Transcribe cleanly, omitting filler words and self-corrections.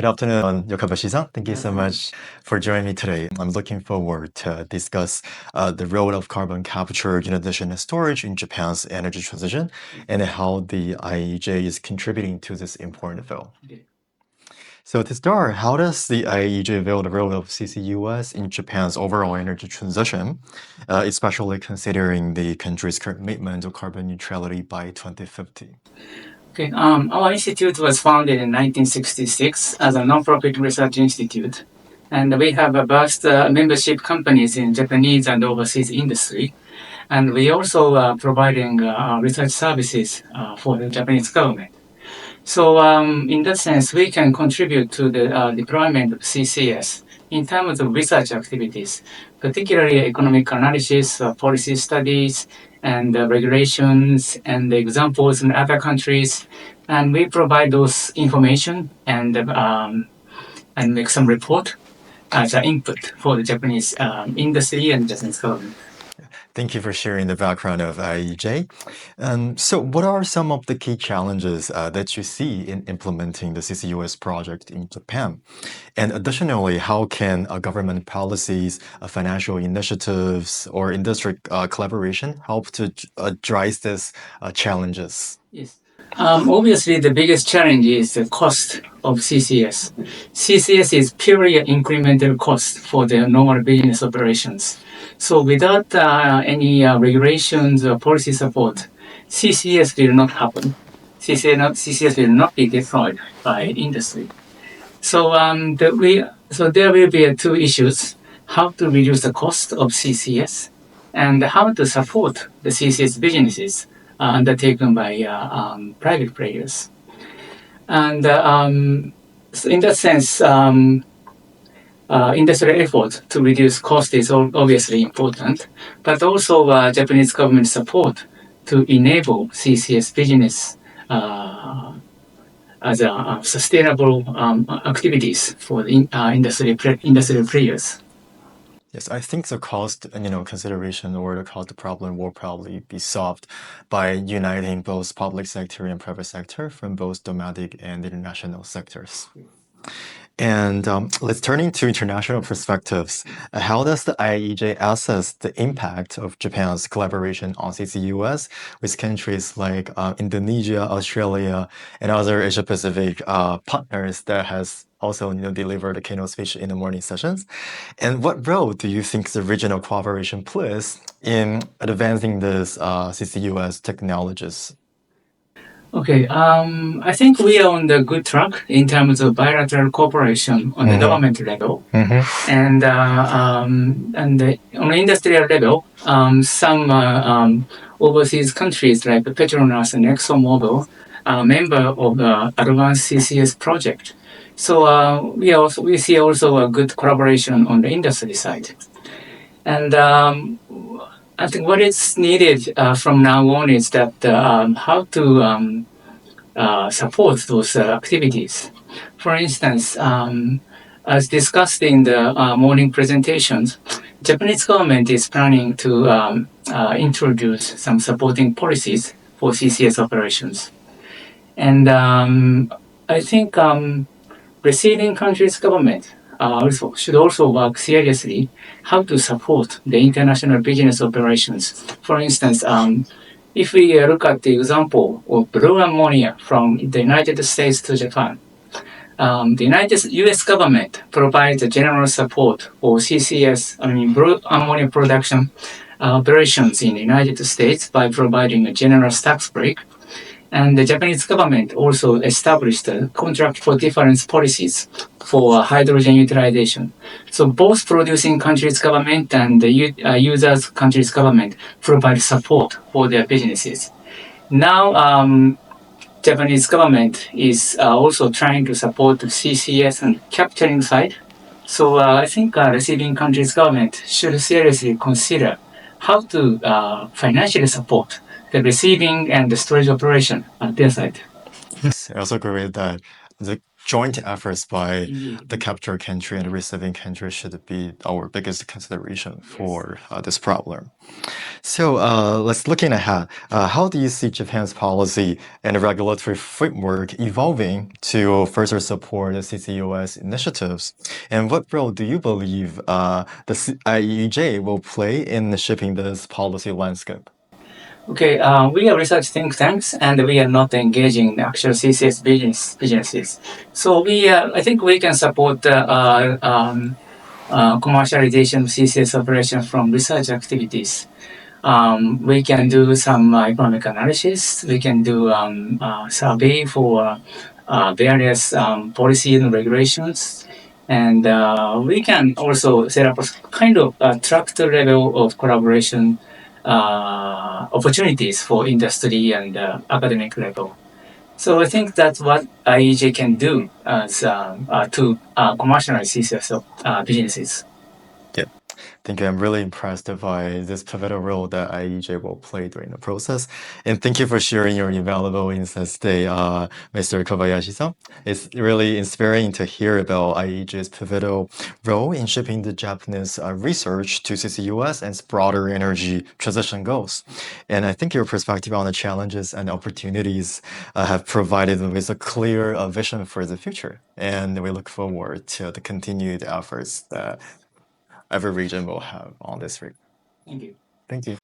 Good afternoon, Yoshikazu-san. Thank you so much for joining me today. I'm looking forward to discuss the role of carbon capture, addition and storage in Japan's energy transition and how the IEEJ is contributing to this important field. Okay. So to start, how does the IEEJ view the role of CCUS in Japan's overall energy transition, especially considering the country's commitment to carbon neutrality by 2050? Okay. Our institute was founded in 1966 as a non-profit research institute, and we have a vast membership companies in Japanese and overseas industry, and we also providing research services for the Japanese government. So in that sense, we can contribute to the deployment of CCS in terms of research activities, particularly economic analysis, policy studies, and regulations and examples in other countries. And we provide those information and make some report as an input for the Japanese industry and Japanese government. Thank you for sharing the background of IEEJ. So what are some of the key challenges that you see in implementing the CCUS project in Japan? And additionally, how can government policies, financial initiatives, or industry collaboration help to address these challenges? Yes. Obviously, the biggest challenge is the cost of CCS. CCS is purely an incremental cost for the normal business operations. So without any regulations or policy support, CCS will not happen. CCS will not be deployed by industry. So there will be two issues: how to reduce the cost of CCS and how to support the CCS businesses undertaken by private players. And so in that sense, industrial effort to reduce cost is obviously important, but also Japanese government support to enable CCS business as a sustainable activities for the industrial players. Yes, I think the cost, consideration or the cost problem will probably be solved by uniting both public sector and private sector from both domestic and international sectors. And let's turn into international perspectives. How does the IEEJ assess the impact of Japan's collaboration on CCUS with countries like Indonesia, Australia, and other Asia-Pacific partners that has also delivered a keynote speech in the morning sessions? And what role do you think the regional cooperation plays in advancing these CCUS technologies? Okay, I think we are on the good track in terms of bilateral cooperation on the government level, and on the industrial level, some overseas countries like Petronas and ExxonMobil are member of the Advanced CCS project. So we see also a good collaboration on the industry side, and I think what is needed from now on is that how to support those activities. For instance, as discussed in the morning presentations, Japanese government is planning to introduce some supporting policies for CCS operations. And I think receiving countries' government should also work seriously how to support the international business operations. For instance, if we look at the example of blue ammonia from the United States to Japan, the U.S. government provides general support for CCS, blue ammonia production operations in the United States by providing a generous tax break. And the Japanese government also established a contract for difference policies for hydrogen utilization. So both producing countries' government and the users' countries' government provide support for their businesses. Now, Japanese government is also trying to support the CCS and capturing side. So I think receiving countries' government should seriously consider how to financially support the receiving and the storage operation at their side. Yes, I also agree with that. The joint efforts by Indeed. the capture country and the receiving country should be our biggest consideration for this problem. So let's looking ahead. How do you see Japan's policy and regulatory framework evolving to further support the CCUS initiatives? And what role do you believe the IEEJ will play in shaping this policy landscape? Okay, we are research think tanks, and we are not engaging in actual CCS businesses. So I think we can support commercialization of CCS operations from research activities. We can do some economic analysis. We can do survey for various policy and regulations. And we can also set up a kind of tracked level of collaboration opportunities for industry and academic level. So I think that's what IEJ can do as to commercialize CCS businesses. Thank you. I'm really impressed by this pivotal role that IEJ will play during the process. And thank you for sharing your invaluable insights today, Mr. Kobayashi-san. It's really inspiring to hear about IEJ's pivotal role in shaping the Japanese research to CCUS and its broader energy transition goals. And I think your perspective on the challenges and opportunities have provided with a clear vision for the future. And we look forward to the continued efforts that every region will have on this week. Thank you. Thank you.